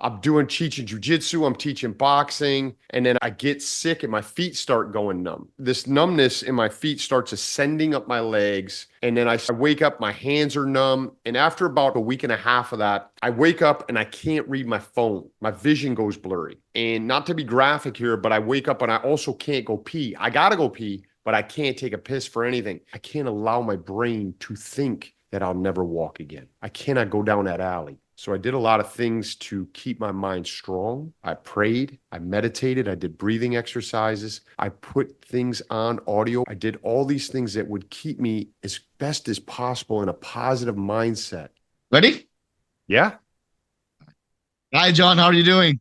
I'm doing teaching jujitsu, I'm teaching boxing, and then I get sick and my feet start going numb. This numbness in my feet starts ascending up my legs, and then I wake up, my hands are numb. And after about a week and a half of that, I wake up and I can't read my phone. My vision goes blurry. And not to be graphic here, but I wake up and I also can't go pee. I gotta go pee, but I can't take a piss for anything. I can't allow my brain to think that I'll never walk again. I cannot go down that alley. So I did a lot of things to keep my mind strong. I prayed, I meditated, I did breathing exercises, I put things on audio. I did all these things that would keep me as best as possible in a positive mindset. Ready? Yeah, Hi, John. How are you doing?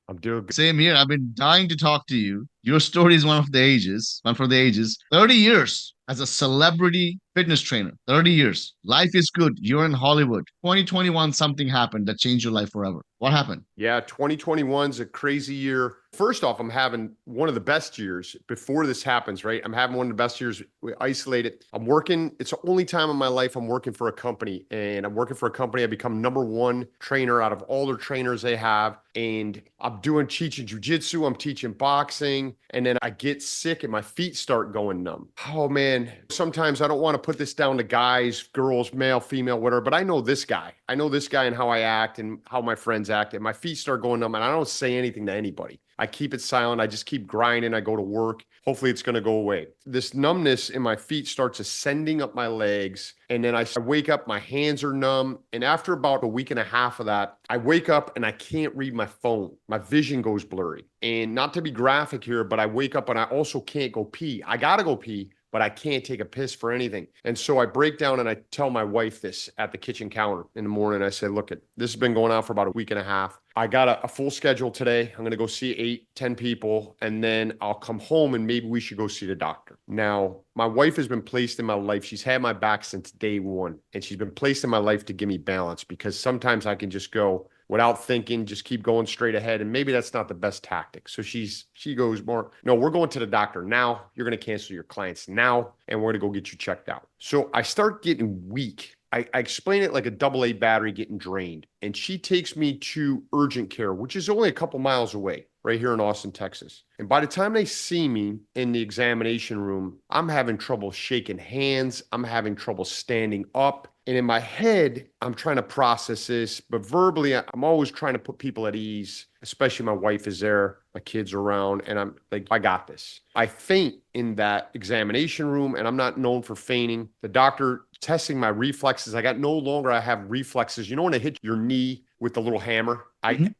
I'm doing good. Same here. I've been dying to talk to you. Your story is one for the ages. 30 years as a celebrity fitness trainer. 30 years. Life is good. You're in Hollywood. 2021, something happened that changed your life forever. What happened? Yeah, 2021 is a crazy year. First off, I'm having one of the best years before this happens, right? I'm having one of the best years. We isolated. I'm working. It's the only time in my life I'm working for a company, and I'm working for a company. I become number one trainer out of all their trainers they have. And I'm doing teaching jujitsu. I'm teaching boxing. And then I get sick and my feet start going numb. Oh man. Sometimes I don't want to put this down to guys, girls, male, female, whatever, but I know this guy. I know this guy and how I act and how my friends act. And my feet start going numb and I don't say anything to anybody. I keep it silent. I just keep grinding. I go to work. Hopefully it's going to go away. This numbness in my feet starts ascending up my legs. And then I wake up, my hands are numb. And after about a week and a half of that, I wake up and I can't read my phone. My vision goes blurry. And not to be graphic here, but I wake up and I also can't go pee. I got to go pee, but I can't take a piss for anything. And so I break down and I tell my wife this at the kitchen counter in the morning. I said, look, this has been going on for about a week and a half. I got a full schedule today. I'm going to go see 8, 10 people, and then I'll come home and maybe we should go see the doctor. Now, my wife has been placed in my life. She's had my back since day one, and she's been placed in my life to give me balance because sometimes I can just go without thinking, just keep going straight ahead. And maybe that's not the best tactic. So she goes more, no, we're going to the doctor now. You're going to cancel your clients now, and we're going to go get you checked out. So I start getting weak. I explain it like a AA battery getting drained. And she takes me to urgent care, which is only a couple miles away, right here in Austin, Texas. And by the time they see me in the examination room, I'm having trouble shaking hands. I'm having trouble standing up. And in my head, I'm trying to process this, but verbally, I'm always trying to put people at ease, especially my wife is there, my kids are around, and I'm like, I got this. I faint in that examination room, and I'm not known for fainting. The doctor testing my reflexes. I have reflexes. You know when they hit your knee with the little hammer?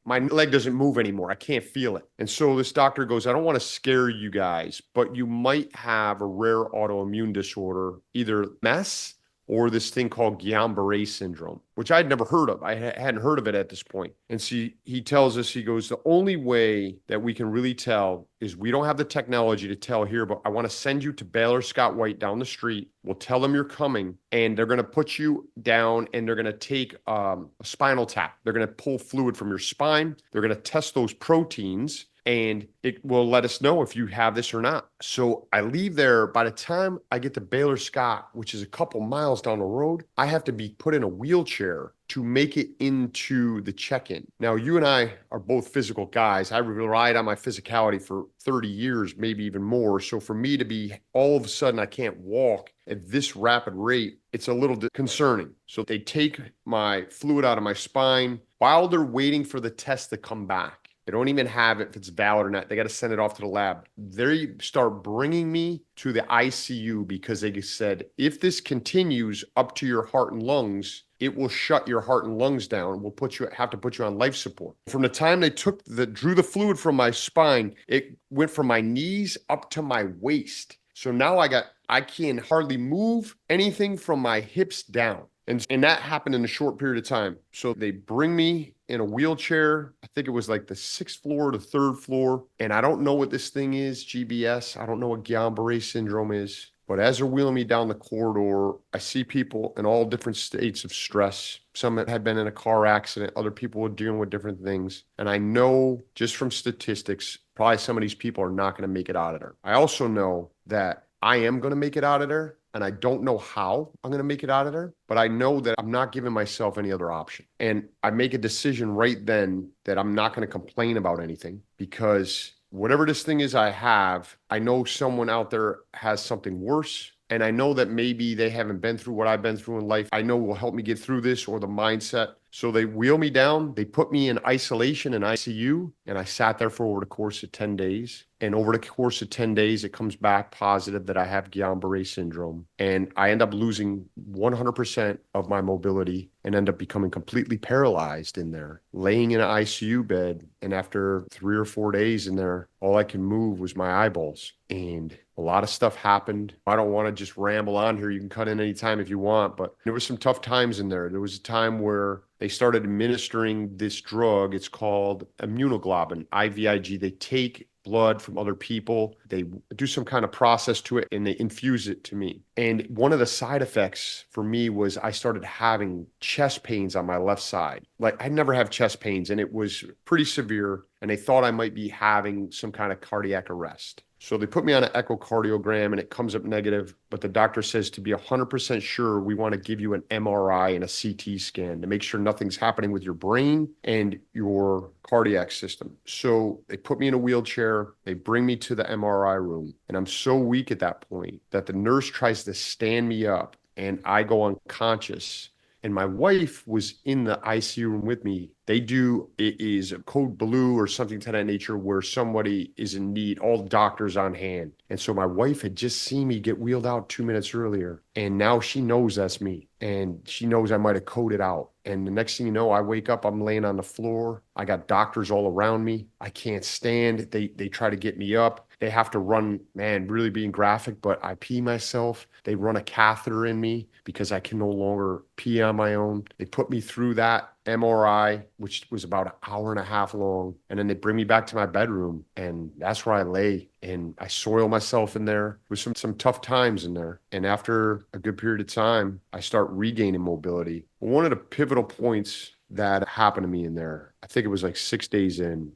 My leg doesn't move anymore. I can't feel it. And so this doctor goes, I don't want to scare you guys, but you might have a rare autoimmune disorder, either MS or this thing called Guillain-Barré syndrome, which I'd never heard of. I hadn't heard of it at this point. And see, he tells us, he goes, the only way that we can really tell is we don't have the technology to tell here, but I want to send you to Baylor Scott White down the street. We'll tell them you're coming, and they're going to put you down, and they're going to take a spinal tap. They're going to pull fluid from your spine. They're going to test those proteins, and it will let us know if you have this or not. So I leave there. By the time I get to Baylor Scott, which is a couple miles down the road, I have to be put in a wheelchair to make it into the check-in. Now, you and I are both physical guys. I relied on my physicality for 30 years, maybe even more. So for me to be all of a sudden I can't walk at this rapid rate, it's a little concerning. So they take my fluid out of my spine while they're waiting for the test to come back. They don't even have it if it's valid or not. They got to send it off to the lab. They start bringing me to the ICU because they said, if this continues up to your heart and lungs, it will shut your heart and lungs down. We'll have to put you on life support. From the time they drew the fluid from my spine, it went from my knees up to my waist. So now I can hardly move anything from my hips down. And that happened in a short period of time. So they bring me in a wheelchair. I think it was like the 6th floor to 3rd floor. And I don't know what this thing is, GBS. I don't know what Guillain-Barré syndrome is. But as they're wheeling me down the corridor, I see people in all different states of stress. Some that had been in a car accident. Other people were dealing with different things. And I know just from statistics, probably some of these people are not going to make it out of there. I also know that I am going to make it out of there. and I don't know how I'm going to make it out of there, but I know that I'm not giving myself any other option. And I make a decision right then that I'm not going to complain about anything, because whatever this thing is I have, I know someone out there has something worse. And I know that maybe they haven't been through what I've been through in life. I know will help me get through this, or the mindset. So they wheel me down. They put me in isolation in ICU, and I sat there for over the course of 10 days. And over the course of 10 days, it comes back positive that I have Guillain-Barré syndrome. And I end up losing 100% of my mobility and end up becoming completely paralyzed in there, laying in an ICU bed. And after 3 or 4 days in there, all I can move was my eyeballs. And a lot of stuff happened. I don't want to just ramble on here. You can cut in anytime if you want, but there was some tough times in there. There was a time where they started administering this drug. It's called immunoglobulin, IVIG. They take blood from other people. They do some kind of process to it and they infuse it to me. And one of the side effects for me was I started having chest pains on my left side. Like, I never have chest pains, and it was pretty severe. And they thought I might be having some kind of cardiac arrest. So they put me on an echocardiogram and it comes up negative, but the doctor says to be 100% sure, we want to give you an MRI and a CT scan to make sure nothing's happening with your brain and your cardiac system. So they put me in a wheelchair, they bring me to the MRI room, and I'm so weak at that point that the nurse tries to stand me up and I go unconscious. And my wife was in the ICU room with me. It is a code blue or something to that nature where somebody is in need, all doctors on hand. And so my wife had just seen me get wheeled out 2 minutes earlier. And now she knows that's me. And she knows I might have coded out. And the next thing you know, I wake up, I'm laying on the floor. I got doctors all around me. I can't stand. They try to get me up. They have to run, man, really being graphic, but I pee myself. They run a catheter in me because I can no longer pee on my own. They put me through that MRI, which was about an hour and a half long. And then they bring me back to my bedroom, and that's where I lay. And I soil myself in there. It was some tough times in there. And after a good period of time, I start regaining mobility. One of the pivotal points that happened to me in there, I think it was like 6 days in.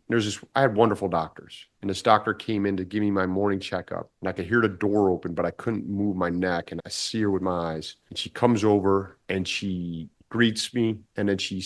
I had wonderful doctors. And this doctor came in to give me my morning checkup. And I could hear the door open, but I couldn't move my neck. And I see her with my eyes. And she comes over and she greets me, and then she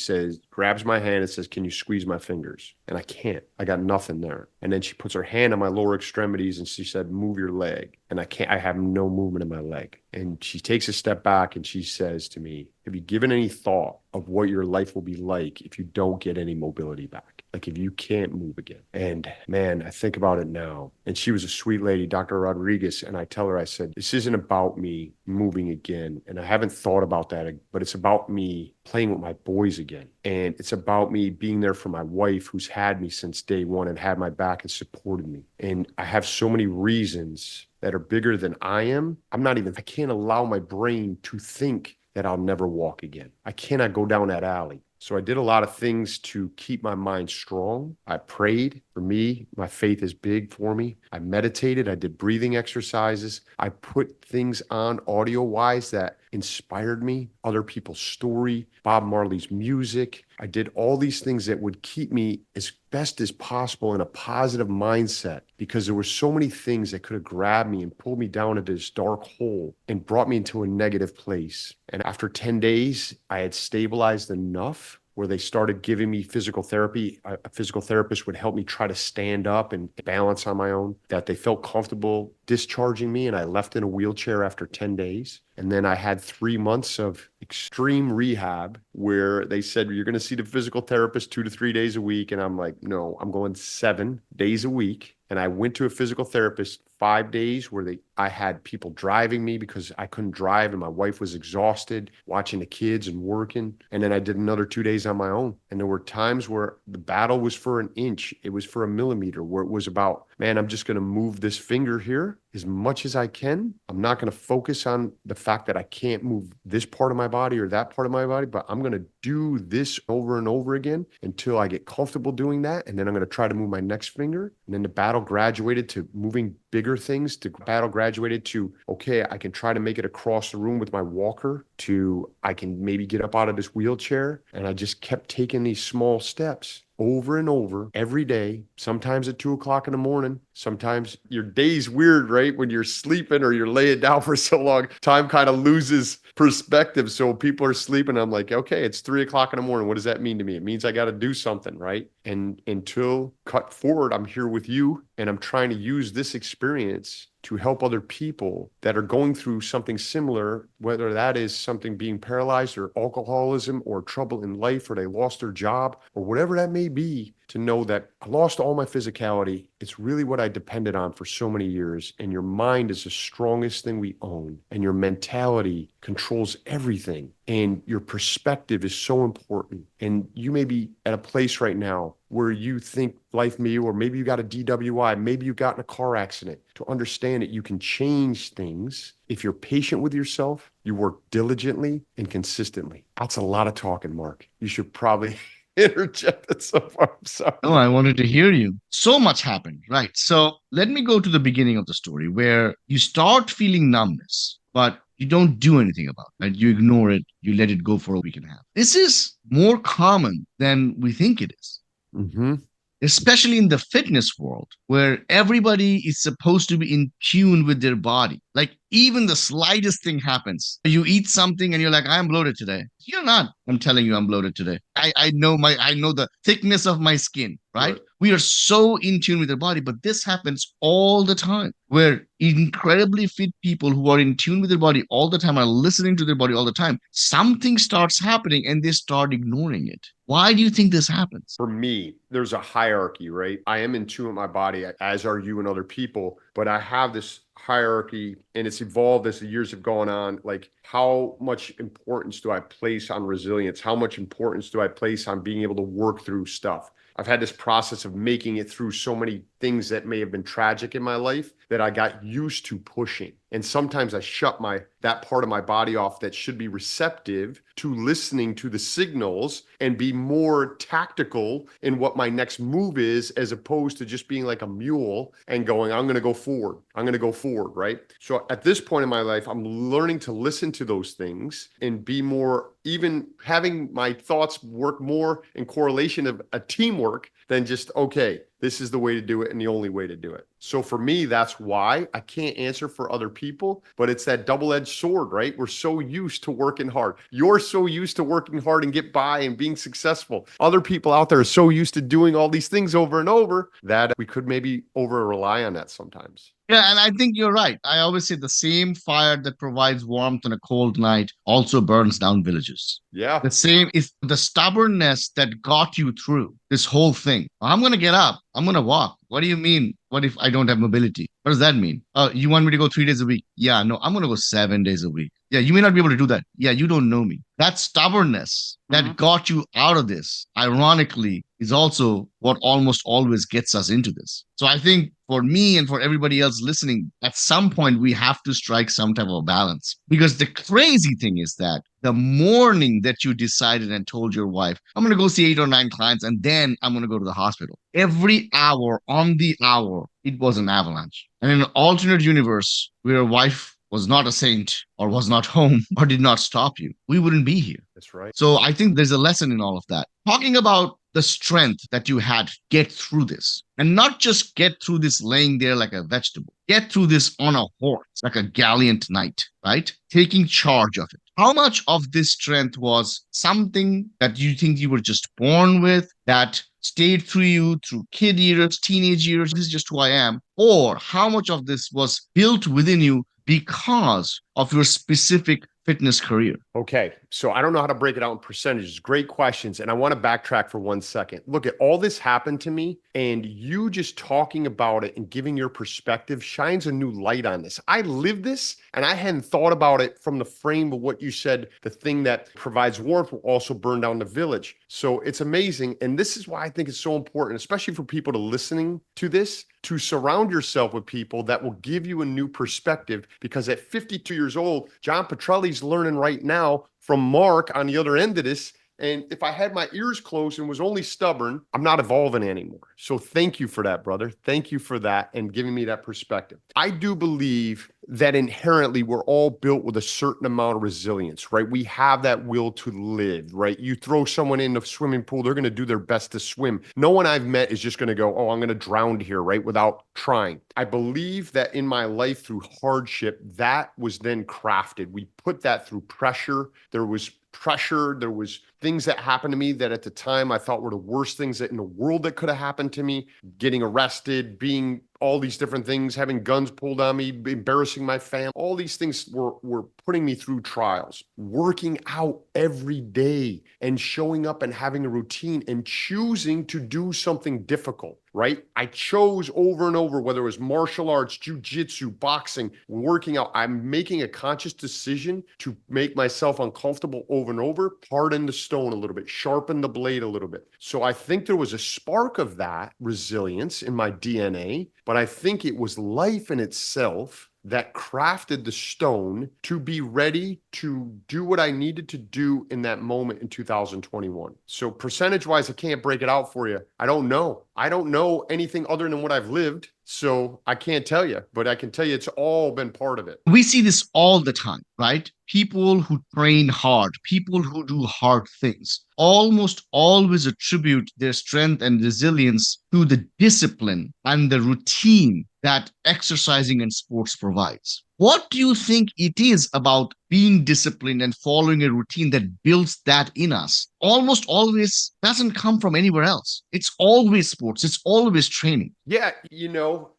grabs my hand and says, "Can you squeeze my fingers?" And I can't. I got nothing there. And then she puts her hand on my lower extremities and she said, "Move your leg." And I can't. I have no movement in my leg. And she takes a step back and she says to me, "Have you given any thought of what your life will be like if you don't get any mobility back? Like, if you can't move again?" And man, I think about it now. And she was a sweet lady, Dr. Rodriguez. And I tell her, I said, "This isn't about me moving again. And I haven't thought about that, but it's about me playing with my boys again. And it's about me being there for my wife, who's had me since day one and had my back and supported me. And I have so many reasons that are bigger than I am. I can't allow my brain to think that I'll never walk again. I cannot go down that alley." So I did a lot of things to keep my mind strong. I prayed. For me, my faith is big for me. I meditated. I did breathing exercises. I put things on audio-wise that inspired me, other people's story, Bob Marley's music. I did all these things that would keep me as best as possible in a positive mindset, because there were so many things that could have grabbed me and pulled me down into this dark hole and brought me into a negative place. And after 10 days, I had stabilized enough where they started giving me physical therapy. A physical therapist would help me try to stand up and balance on my own, that they felt comfortable discharging me. And I left in a wheelchair after 10 days. And then I had 3 months of extreme rehab where they said, "You're going to see the physical therapist 2 to 3 days a week." And I'm like, "No, I'm going 7 days a week." And I went to a physical therapist 5 days where I had people driving me because I couldn't drive and my wife was exhausted watching the kids and working. And then I did another 2 days on my own. And there were times where the battle was for an inch. It was for a millimeter, where it was about, man, I'm just going to move this finger here as much as I can. I'm not going to focus on the fact that I can't move this part of my body or that part of my body, but I'm going to do this over and over again until I get comfortable doing that. And then I'm going to try to move my next finger. And then the battle graduated to moving bigger things. The battle graduated to, okay, I can try to make it across the room with my walker, to I can maybe get up out of this wheelchair. And I just kept taking these small steps. over and over every day, sometimes at 2 o'clock in the morning. Sometimes your day's weird, right? When you're sleeping or you're laying down for so long, time kind of loses perspective. So people are sleeping. I'm like, okay, it's 3 o'clock in the morning. What does that mean to me? It means I got to do something, right? And until cut forward, I'm here with you and I'm trying to use this experience to help other people that are going through something similar, whether that is something being paralyzed or alcoholism or trouble in life, or they lost their job or whatever that may be, to know that I lost all my physicality. It's really what I depended on for so many years. And your mind is the strongest thing we own. And your mentality controls everything. And your perspective is so important. And you may be at a place right now where you think life may, or maybe you got a DWI, maybe you got in a car accident, to understand that you can change things if you're patient with yourself, you work diligently and consistently. That's a lot of talking, Mark. You should probably interject it so far. I'm sorry. No, I wanted to hear you. So much happened, right? So let me go to the beginning of the story where you start feeling numbness, but you don't do anything about it, right? You ignore it, you let it go for a week and a half. This is more common than we think it is. Mm-hmm. Especially in the fitness world where everybody is supposed to be in tune with their body. Like even the slightest thing happens. You eat something and you're like, I'm bloated today. You're not. I'm telling you, I'm bloated today. I know the thickness of my skin, right? Right. We are so in tune with their body, but this happens all the time where incredibly fit people who are in tune with their body all the time are listening to their body all the time. Something starts happening and they start ignoring it. Why do you think this happens? For me, there's a hierarchy, right? I am in tune with my body, as are you and other people, but I have this hierarchy and it's evolved as the years have gone on. Like, how much importance do I place on resilience? How much importance do I place on being able to work through stuff? I've had this process of making it through so many things that may have been tragic in my life that I got used to pushing. And sometimes I shut that part of my body off that should be receptive to listening to the signals and be more tactical in what my next move is, as opposed to just being like a mule and going, I'm going to go forward. I'm going to go forward, right? So at this point in my life, I'm learning to listen to those things and be more, even having my thoughts work more in correlation of a teamwork than just, okay, this is the way to do it and the only way to do it. So for me, that's why I can't answer for other people, but it's that double-edged sword, right? We're so used to working hard. You're so used to working hard and get by and being successful. Other people out there are so used to doing all these things over and over that we could maybe over rely on that sometimes. Yeah, and I think you're right. I always say the same fire that provides warmth on a cold night also burns down villages. Yeah. The same is the stubbornness that got you through this whole thing. I'm going to get up. I'm going to walk. What do you mean? What if I don't have mobility? What does that mean? You want me to go 3 days a week? Yeah, no, I'm going to go 7 days a week. Yeah, you may not be able to do that. Yeah, you don't know me. That stubbornness that got you out of this, ironically, is also what almost always gets us into this. So I think for me and for everybody else listening, at some point we have to strike some type of balance. Because the crazy thing is that the morning that you decided and told your wife, I'm going to go see 8 or 9 clients and then I'm going to go to the hospital, every hour on the hour, it was an avalanche. And in an alternate universe where your wife was not a saint or was not home or did not stop you, we wouldn't be here. That's right. So I think there's a lesson in all of that. Talking about the strength that you had to get through this, and not just get through this laying there like a vegetable, get through this on a horse, like a gallant knight, right? Taking charge of it. How much of this strength was something that you think you were just born with, that stayed through you through kid years, teenage years, this is just who I am? Or how much of this was built within you because of your specific fitness career? Okay, so I don't know how to break it out in percentages. Great questions. And I want to backtrack for 1 second. Look, at all this happened to me, and you just talking about it and giving your perspective shines a new light on this. I lived this, and I hadn't thought about it from the frame of what you said. The thing that provides warmth will also burn down the village. So it's amazing. And this is why I think it's so important, especially for people to listening to this, to surround yourself with people that will give you a new perspective. Because at 52 years old, John Petrelli's learning right now from Mark on the other end of this And if I had my ears closed and was only stubborn, I'm not evolving anymore. So thank you for that, brother. Thank you for that and giving me that perspective. I do believe that inherently we're all built with a certain amount of resilience, right? We have that will to live, right? You throw someone in the swimming pool, they're going to do their best to swim. No one I've met is just going to go, oh, I'm going to drown here, right? Without trying. I believe that in my life through hardship, that was then crafted. We put that through pressure. There was pressure. There was things that happened to me that at the time I thought were the worst things that in the world that could have happened to me. Getting arrested, being all these different things, having guns pulled on me, embarrassing my family. All these things were putting me through trials. Working out every day and showing up and having a routine and choosing to do something difficult, right? I chose over and over, whether it was martial arts, jujitsu, boxing, working out. I'm making a conscious decision to make myself uncomfortable over and over, harden the stone a little bit, sharpen the blade a little bit. So I think there was a spark of that resilience in my DNA, but I think it was life in itself that crafted the stone to be ready to do what I needed to do in that moment in 2021. So percentage-wise, I can't break it out for you. I don't know. I don't know anything other than what I've lived. So I can't tell you, but I can tell you it's all been part of it. We see this all the time, right? People who train hard, people who do hard things, almost always attribute their strength and resilience to the discipline and the routine that exercising and sports provides. What do you think it is about being disciplined and following a routine that builds that in us? Almost always doesn't come from anywhere else. It's always sports. It's always training. Yeah,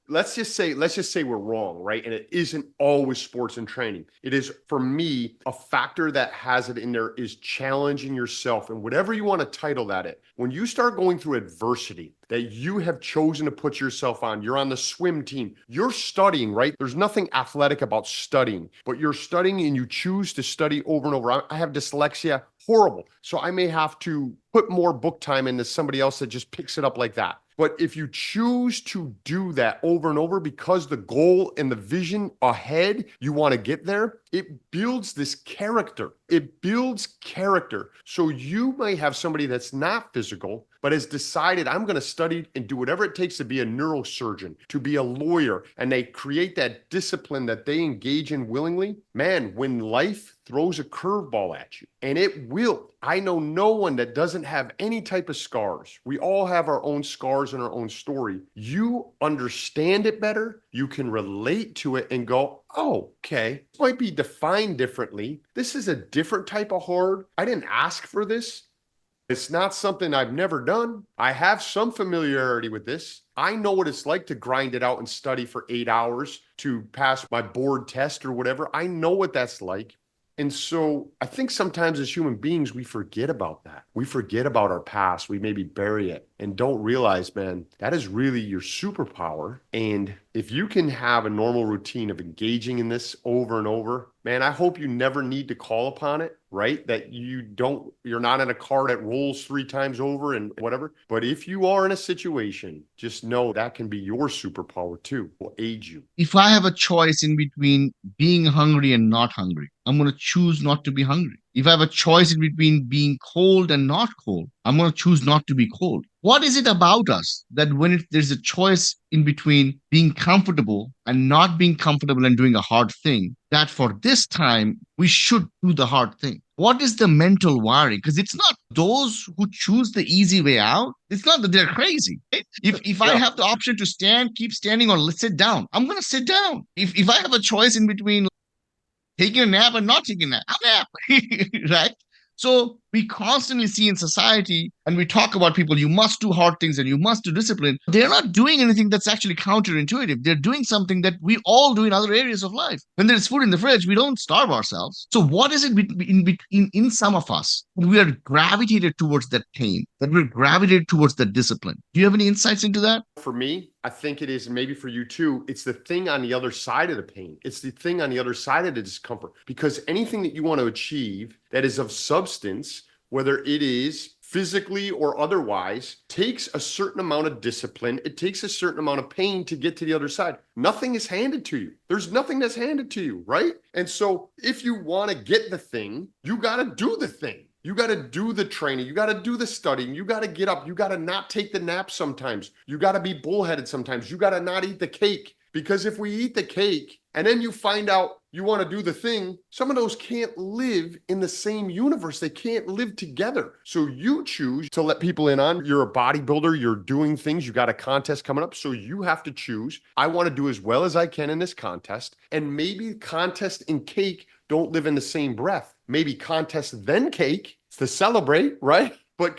let's just say we're wrong, right? And it isn't always sports and training. It is, for me, a factor that has it in there is challenging yourself, and whatever you want to title that it. When you start going through adversity that you have chosen to put yourself on, you're on the swim team, you're studying, right? There's nothing athletic about studying, but you're studying and you choose to study over and over. I have dyslexia, horrible. So I may have to put more book time into somebody else that just picks it up like that. But if you choose to do that over and over because the goal and the vision ahead, you want to get there, it builds this character. It builds character. So you may have somebody that's not physical, but has decided, I'm going to study and do whatever it takes to be a neurosurgeon, to be a lawyer, and they create that discipline that they engage in willingly. Man, when life throws a curveball at you, and it will. I know no one that doesn't have any type of scars. We all have our own scars and our own story. You understand it better. You can relate to it and go, oh, okay, this might be defined differently. This is a different type of hard. I didn't ask for this. It's not something I've never done. I have some familiarity with this. I know what it's like to grind it out and study for 8 hours to pass my board test or whatever. I know what that's like. And so I think sometimes as human beings, we forget about that. We forget about our past. We maybe bury it and don't realize, man, that is really your superpower. And if you can have a normal routine of engaging in this over and over, man, I hope you never need to call upon it, right? That you're not in a car that rolls 3 times over and whatever. But if you are in a situation, just know that can be your superpower too. Will aid you. If I have a choice in between being hungry and not hungry, I'm going to choose not to be hungry. If I have a choice in between being cold and not cold, I'm going to choose not to be cold. What is it about us that when there's a choice in between being comfortable and not being comfortable and doing a hard thing, that for this time, we should do the hard thing? What is the mental wiring? Because it's not those who choose the easy way out. It's not that they're crazy. Right? If I have the option to stand, keep standing, or let's sit down, I'm going to sit down. If I have a choice in between taking a nap and not taking a nap, I'll nap, right? So we constantly see in society, and we talk about people, you must do hard things and you must do discipline. They're not doing anything that's actually counterintuitive. They're doing something that we all do in other areas of life. When there's food in the fridge, we don't starve ourselves. So what is it in some of us? We are gravitated towards that pain, that we're gravitated towards that discipline. Do you have any insights into that? For me, I think it is, and maybe for you too, it's the thing on the other side of the pain. It's the thing on the other side of the discomfort. Because anything that you want to achieve that is of substance, whether it is physically or otherwise, takes a certain amount of discipline. It takes a certain amount of pain to get to the other side. Nothing is handed to you. There's nothing that's handed to you, right? And so if you want to get the thing, you got to do the thing. You got to do the training. You got to do the studying. You got to get up. You got to not take the nap sometimes. You got to be bullheaded sometimes. You got to not eat the cake. Because if we eat the cake and then you find out you want to do the thing, some of those can't live in the same universe. They can't live together. So you choose to let people in on, you're a bodybuilder, you're doing things, you got a contest coming up. So you have to choose, I want to do as well as I can in this contest. And maybe contest and cake don't live in the same breath. Maybe contest then cake to celebrate, right? But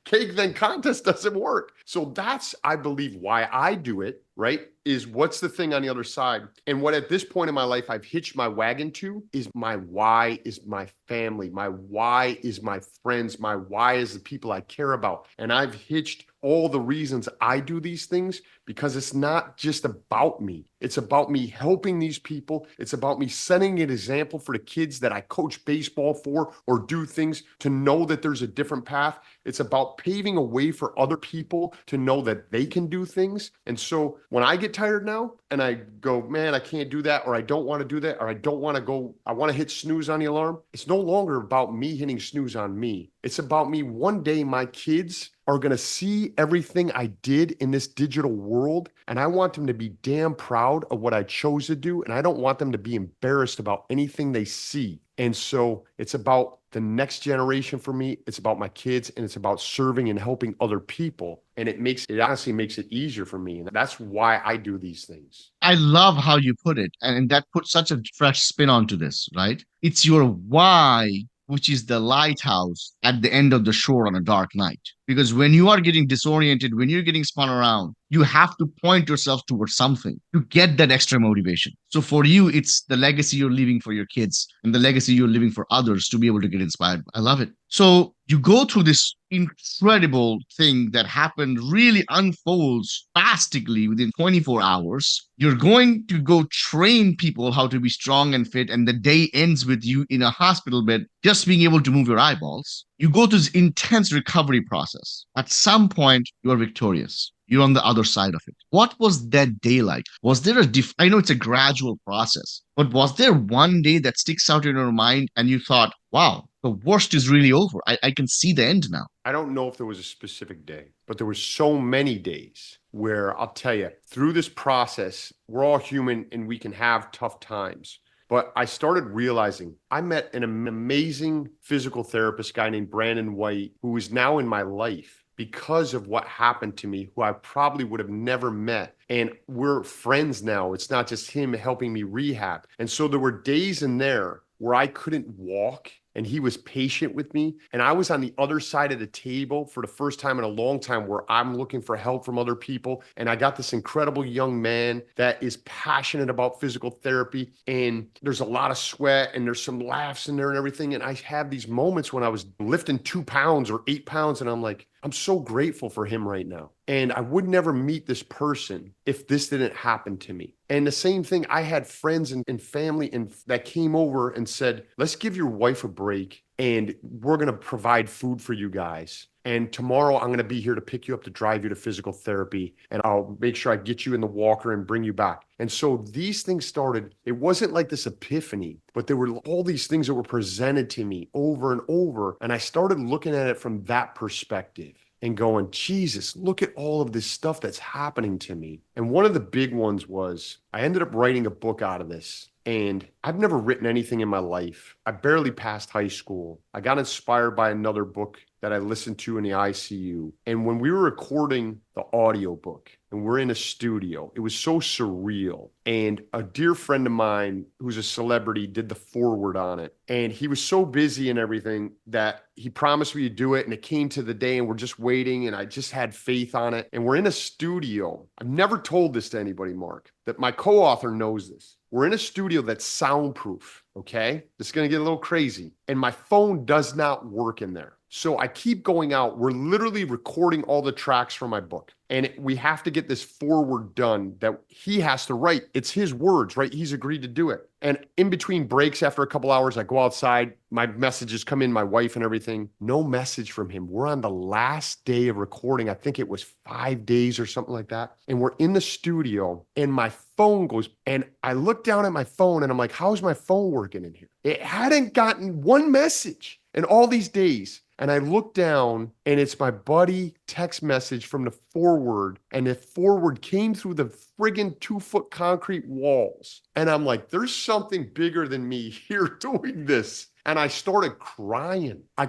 cake then contest doesn't work. So that's, I believe, why I do it, right? Is what's the thing on the other side? And what at this point in my life I've hitched my wagon to is my why is my family. My why is my friends. My why is the people I care about. And I've hitched all the reasons I do these things because it's not just about me. It's about me helping these people. It's about me setting an example for the kids that I coach baseball for or do things to know that there's a different path. It's about paving a way for other people to know that they can do things. And so when I get tired now and I go, man, I can't do that, or I don't want to do that, or I don't want to go, I want to hit snooze on the alarm. It's no longer about me hitting snooze on me. It's about me. One day, my kids are going to see everything I did in this digital world. And I want them to be damn proud of what I chose to do. And I don't want them to be embarrassed about anything they see. And so it's about the next generation for me. It's about my kids, and it's about serving and helping other people. And it honestly makes it easier for me. And that's why I do these things. I love how you put it. And that puts such a fresh spin onto this, right? It's your why, which is the lighthouse at the end of the shore on a dark night. Because when you are getting disoriented, when you're getting spun around, you have to point yourself towards something to get that extra motivation. So for you, it's the legacy you're leaving for your kids and the legacy you're leaving for others to be able to get inspired. I love it. So you go through this incredible thing that happened, really unfolds drastically within 24 hours. You're going to go train people how to be strong and fit, and the day ends with you in a hospital bed just being able to move your eyeballs. You go through this intense recovery process. At some point, you are victorious. You're on the other side of it. What was that day like? Was there I know it's a gradual process, but was there one day that sticks out in your mind and you thought, wow, the worst is really over. I can see the end now. I don't know if there was a specific day, but there were so many days where I'll tell you, through this process, we're all human and we can have tough times. But I started realizing I met an amazing physical therapist guy named Brandon White, who is now in my life because of what happened to me, who I probably would have never met. And we're friends now. It's not just him helping me rehab. And so there were days in there where I couldn't walk, and he was patient with me. And I was on the other side of the table for the first time in a long time where I'm looking for help from other people. And I got this incredible young man that is passionate about physical therapy. And there's a lot of sweat and there's some laughs in there and everything. And I have these moments when I was lifting 2 pounds or 8 pounds and I'm like, I'm so grateful for him right now. And I would never meet this person if this didn't happen to me. And the same thing, I had friends and family that came over and said, let's give your wife a break and we're going to provide food for you guys. And tomorrow I'm going to be here to pick you up to drive you to physical therapy. And I'll make sure I get you in the walker and bring you back. And so these things started, it wasn't like this epiphany, but there were all these things that were presented to me over and over. And I started looking at it from that perspective and going, Jesus, look at all of this stuff that's happening to me. And one of the big ones was I ended up writing a book out of this. And I've never written anything in my life. I barely passed high school. I got inspired by another book that I listened to in the ICU. And when we were recording the audiobook and we're in a studio, it was so surreal. And a dear friend of mine who's a celebrity did the foreword on it. And he was so busy and everything that he promised me to do it. And it came to the day and we're just waiting. And I just had faith on it. And we're in a studio. I've never told this to anybody, Mark, that my co-author knows this. We're in a studio that's soundproof, okay? This is going to get a little crazy. And my phone does not work in there. So I keep going out. We're literally recording all the tracks from my book. And we have to get this forward done that he has to write. It's his words, right? He's agreed to do it. And in between breaks, after a couple hours, I go outside. My messages come in, my wife and everything. No message from him. We're on the last day of recording. I think it was 5 days or something like that. And we're in the studio and my phone goes, and I look down at my phone and I'm like, how's my phone working in here? It hadn't gotten one message. And all these days, and I look down and it's my buddy text message from the forward, and the forward came through the friggin' 2-foot concrete walls. And I'm like, there's something bigger than me here doing this. And I started crying. I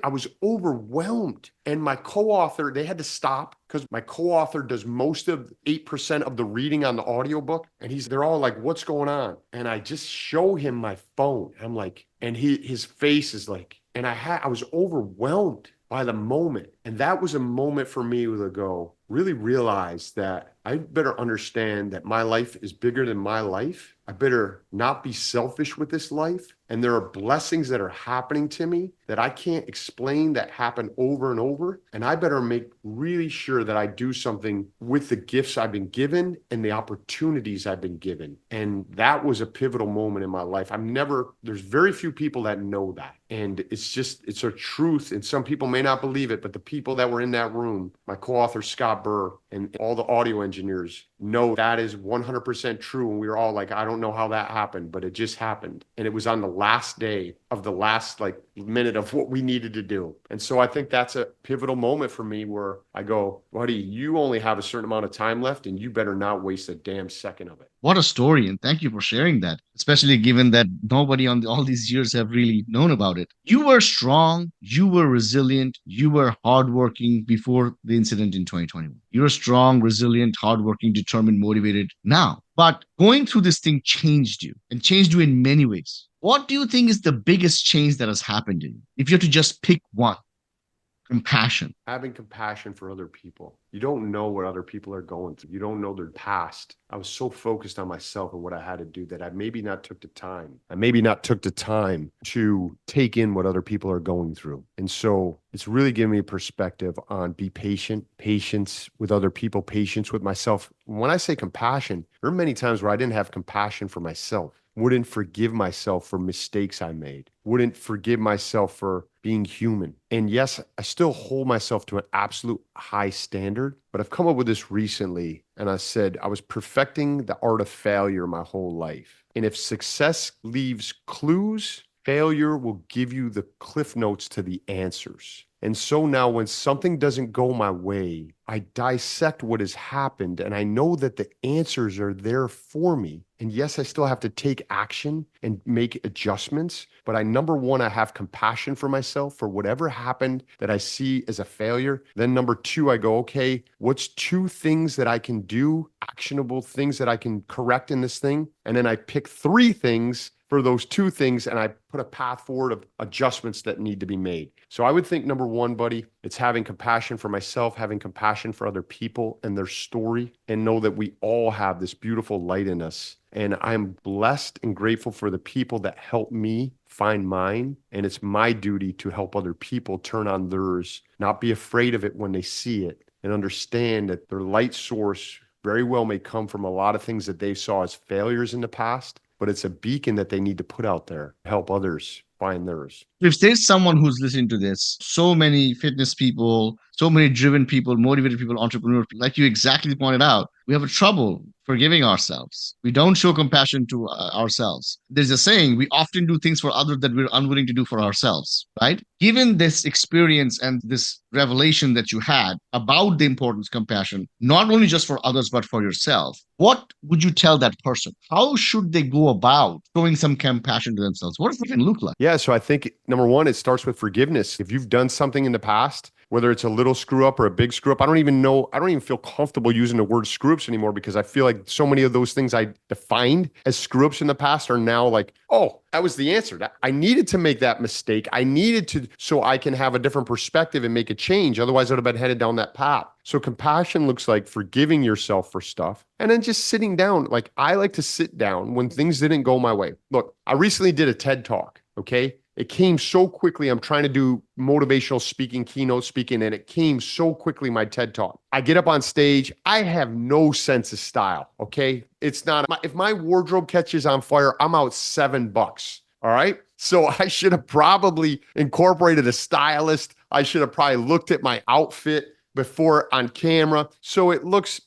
was overwhelmed. And my co-author, they had to stop because my co-author does most of 8% of the reading on the audiobook. And they're all like, what's going on? And I just show him my phone. I'm like, and his face is like, and I was overwhelmed by the moment. And that was a moment for me to go, really realize that I better understand that my life is bigger than my life. I better not be selfish with this life. And there are blessings that are happening to me that I can't explain that happen over and over. And I better make really sure that I do something with the gifts I've been given and the opportunities I've been given. And that was a pivotal moment in my life. There's very few people that know that. And it's a truth. And some people may not believe it, but the people that were in that room, my co-author, Scott Burr, and all the audio engineers know that is 100% true. And we were all like, I don't know how that happened, but it just happened. And it was on the last day of the last minute of what we needed to do. And so I think that's a pivotal moment for me where I go, buddy, you only have a certain amount of time left and you better not waste a damn second of it. What a story. And thank you for sharing that, especially given that nobody on all these years have really known about it. You were strong, you were resilient, you were hardworking before the incident in 2021. You're strong, resilient, hardworking, determined, motivated now. But going through this thing changed you and changed you in many ways. What do you think is the biggest change that has happened in you? If you had to just pick one. Compassion. Having compassion for other people. You don't know what other people are going through. You don't know their past. I was so focused on myself and what I had to do that I maybe not took the time. I maybe not took the time to take in what other people are going through. And so it's really given me a perspective on be patient, patience with other people, patience with myself. When I say compassion, there are many times where I didn't have compassion for myself. Wouldn't forgive myself for mistakes I made, wouldn't forgive myself for being human. And yes, I still hold myself to an absolute high standard, but I've come up with this recently. And I said, I was perfecting the art of failure my whole life. And if success leaves clues, failure will give you the cliff notes to the answers. And so now when something doesn't go my way, I dissect what has happened and I know that the answers are there for me. And yes, I still have to take action and make adjustments, but number one, I have compassion for myself for whatever happened that I see as a failure. Then number two, I go, okay, what's 2 things that I can do, actionable things that I can correct in this thing? And then I pick 3 things for those 2 things, and I put a path forward of adjustments that need to be made. So I would think number one, buddy, it's having compassion for myself, having compassion for other people and their story, and know that we all have this beautiful light in us. And I'm blessed and grateful for the people that help me find mine. And it's my duty to help other people turn on theirs, not be afraid of it when they see it, and understand that their light source very well may come from a lot of things that they saw as failures in the past, but it's a beacon that they need to put out there to help others find theirs. If there's someone who's listening to this, so many fitness people, so many driven people, motivated people, entrepreneurs, like you exactly pointed out, we have a trouble forgiving ourselves. We don't show compassion to ourselves. There's a saying, we often do things for others that we're unwilling to do for ourselves, right? Given this experience and this revelation that you had about the importance of compassion, not only just for others, but for yourself, what would you tell that person? How should they go about showing some compassion to themselves? What does it even look like? Yeah, so I think number one, it starts with forgiveness. If you've done something in the past, whether it's a little screw up or a big screw up, I don't even feel comfortable using the word screw ups anymore because I feel like so many of those things I defined as screw ups in the past are now like, oh, that was the answer. I needed to make that mistake. I needed to, so I can have a different perspective and make a change. Otherwise, I would have been headed down that path. So compassion looks like forgiving yourself for stuff and then just sitting down. Like I like to sit down when things didn't go my way. Look, I recently did a TED Talk, okay? It came so quickly. I'm trying to do motivational speaking, keynote speaking, and it came so quickly, my TED Talk. I get up on stage. I have no sense of style, okay? It's not, if my wardrobe catches on fire, I'm out $7, all right? So I should have probably incorporated a stylist. I should have probably looked at my outfit before on camera. So it looks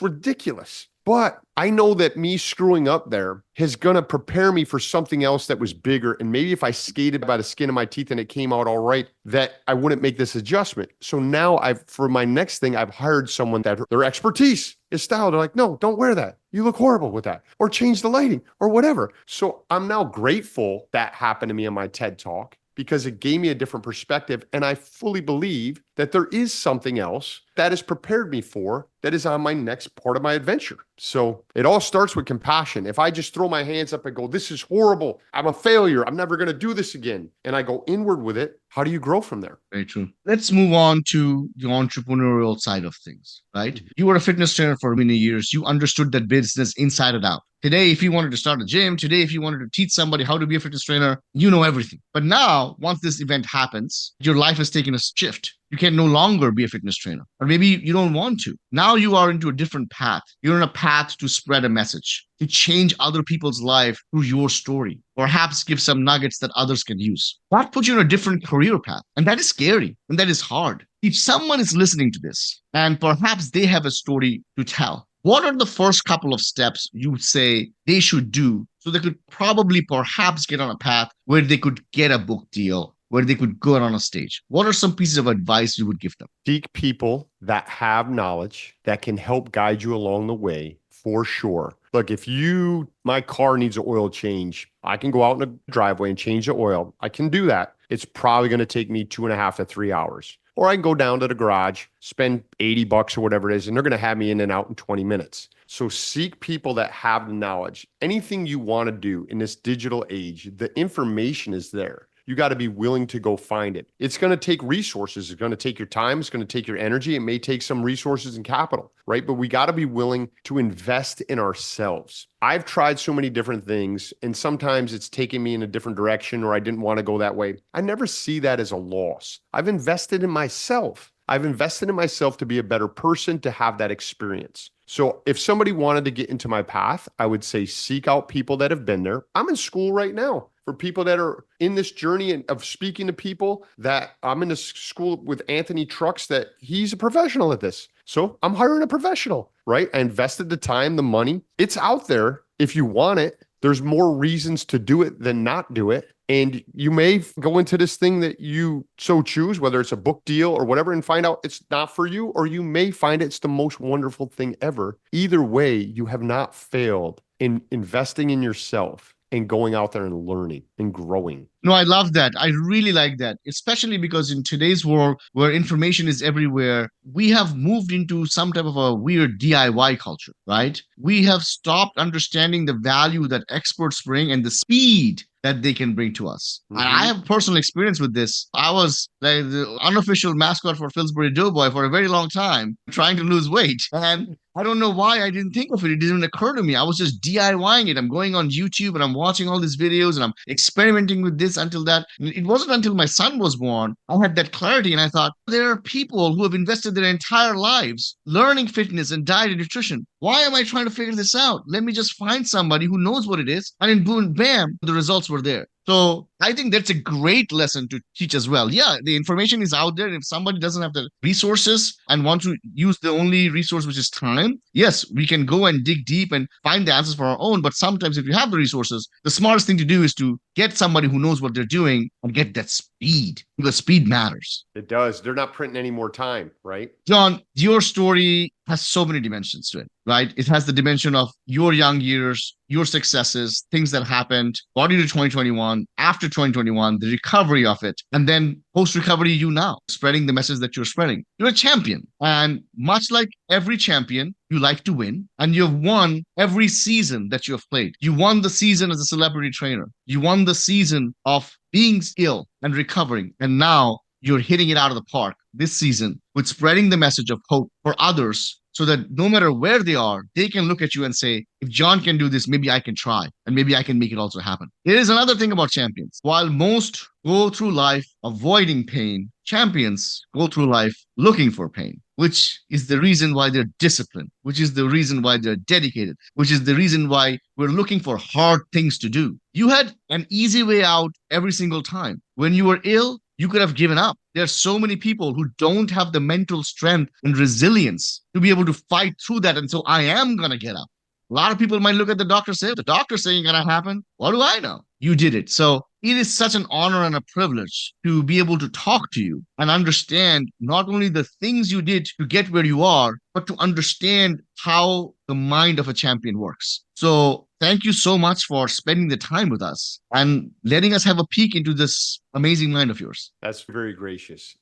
ridiculous. But I know that me screwing up there is going to prepare me for something else that was bigger. And maybe if I skated by the skin of my teeth and it came out all right, that I wouldn't make this adjustment. So now for my next thing, I've hired someone that their expertise is style. They're like, no, don't wear that. You look horrible with that, or change the lighting or whatever. So I'm now grateful that happened to me on my TED Talk, because it gave me a different perspective. And I fully believe that there is something else that has prepared me for, that is on my next part of my adventure. So it all starts with compassion. If I just throw my hands up and go, this is horrible, I'm a failure, I'm never going to do this again, and I go inward with it, how do you grow from there? Very true. Let's move on to the entrepreneurial side of things, right? You were a fitness trainer for many years. You understood that business inside and out. Today, if you wanted to start a gym, today, if you wanted to teach somebody how to be a fitness trainer, you know everything. But now, once this event happens, your life has taken a shift. You can no longer be a fitness trainer, or maybe you don't want to. Now you are into a different path. You're on a path to spread a message, to change other people's life through your story, perhaps give some nuggets that others can use. That puts you on a different career path. And that is scary. And that is hard. If someone is listening to this and perhaps they have a story to tell, what are the first couple of steps you would say they should do so they could probably perhaps get on a path where they could get a book deal, where they could go on a stage? What are some pieces of advice you would give them? Seek people that have knowledge that can help guide you along the way, for sure. Look, my car needs an oil change, I can go out in the driveway and change the oil. I can do that. It's probably going to take me 2.5 to 3 hours. Or I can go down to the garage, spend $80 or whatever it is, and they're going to have me in and out in 20 minutes. So seek people that have the knowledge. Anything you want to do in this digital age, the information is there. You got to be willing to go find it. It's going to take resources. It's going to take your time. It's going to take your energy. It may take some resources and capital, right? But we got to be willing to invest in ourselves. I've tried so many different things, and sometimes it's taken me in a different direction, or I didn't want to go that way. I never see that as a loss. I've invested in myself. I've invested in myself to be a better person, to have that experience. So if somebody wanted to get into my path, I would say seek out people that have been there. I'm in school right now for people that are in this journey of speaking to people. That I'm in this school with Anthony Trucks, that he's a professional at this. So I'm hiring a professional, right? I invested the time, the money. It's out there if you want it. There's more reasons to do it than not do it. And you may go into this thing that you so choose, whether it's a book deal or whatever, and find out it's not for you, or you may find it's the most wonderful thing ever. Either way, you have not failed in investing in yourself and going out there and learning and growing. No, I love that. I really like that, especially because in today's world where information is everywhere, we have moved into some type of a weird DIY culture, right? We have stopped understanding the value that experts bring and the speed that they can bring to us. And I have personal experience with this. I was like the unofficial mascot for Pillsbury Doughboy for a very long time, trying to lose weight. And I don't know why I didn't think of it. It didn't occur to me. I was just DIYing it. I'm going on YouTube and I'm watching all these videos and I'm experimenting with this until that. It wasn't until my son was born, I had that clarity, and I thought, there are people who have invested their entire lives learning fitness and diet and nutrition. Why am I trying to figure this out? Let me just find somebody who knows what it is. And then boom, bam, the results were there. So I think that's a great lesson to teach as well. Yeah, the information is out there. And if somebody doesn't have the resources and want to use the only resource, which is time, yes, we can go and dig deep and find the answers for our own. But sometimes if you have the resources, the smartest thing to do is to get somebody who knows what they're doing and get that speed, because speed matters. It does. They're not printing any more time, right? John, your story has so many dimensions to it, right? It has the dimension of your young years, your successes, things that happened, brought you to 2021, after 2021, the recovery of it, and then post-recovery, you now, spreading the message that you're spreading. You're a champion. And much like every champion, you like to win, and you've won every season that you have played. You won the season as a celebrity trainer. You won the season of being ill and recovering. And now you're hitting it out of the park this season with spreading the message of hope for others, so that no matter where they are, they can look at you and say, if John can do this, maybe I can try, and maybe I can make it also happen. There is another thing about champions. While most go through life avoiding pain, champions go through life looking for pain, which is the reason why they're disciplined, which is the reason why they're dedicated, which is the reason why we're looking for hard things to do. You had an easy way out every single time. When you were ill, you could have given up. There are so many people who don't have the mental strength and resilience to be able to fight through that. And so I am going to get up. A lot of people might look at the doctor and say, the doctor's saying it's gonna happen. What do I know? You did it. So it is such an honor and a privilege to be able to talk to you and understand not only the things you did to get where you are, but to understand how the mind of a champion works. So thank you so much for spending the time with us and letting us have a peek into this amazing mind of yours. That's very gracious.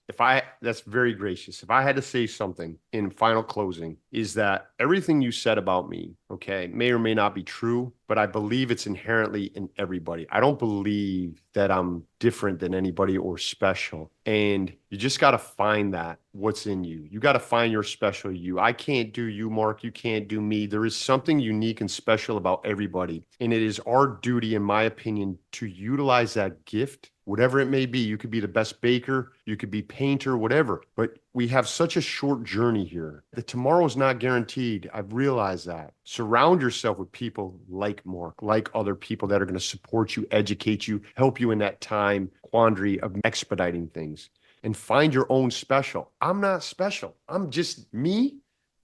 That's very gracious. If I had to say something in final closing, is that everything you said about me, okay, may or may not be true, but I believe it's inherently in everybody. I don't believe that I'm different than anybody or special. And you just got to find that what's in you. You got to find your special you. I can't do you, Mark. You can't do me. There is something unique and special about everybody. And it is our duty, in my opinion, to utilize that gift, whatever it may be. You could be the best baker, you could be painter, whatever. But we have such a short journey here that tomorrow is not guaranteed. I've realized that. Surround yourself with people like Mark, like other people that are going to support you, educate you, help you in that time quandary of expediting things. And find your own special. I'm not special. I'm just me,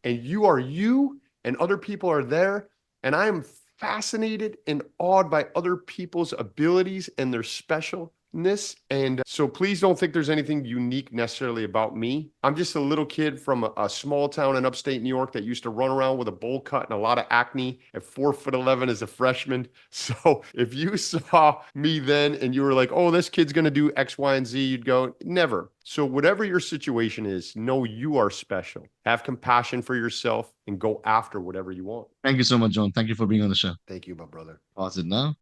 and you are you, and other people are there. And I am fascinated and awed by other people's abilities and their specialness. And so please don't think there's anything unique necessarily about me. I'm just a little kid from a small town in upstate New York that used to run around with a bowl cut and a lot of acne at 4'11" as a freshman. So if you saw me then and you were like, oh, this kid's going to do X, Y, and Z, you'd go, never. So whatever your situation is, know you are special. Have compassion for yourself and go after whatever you want. Thank you so much, John. Thank you for being on the show. Thank you, my brother. Pause it now.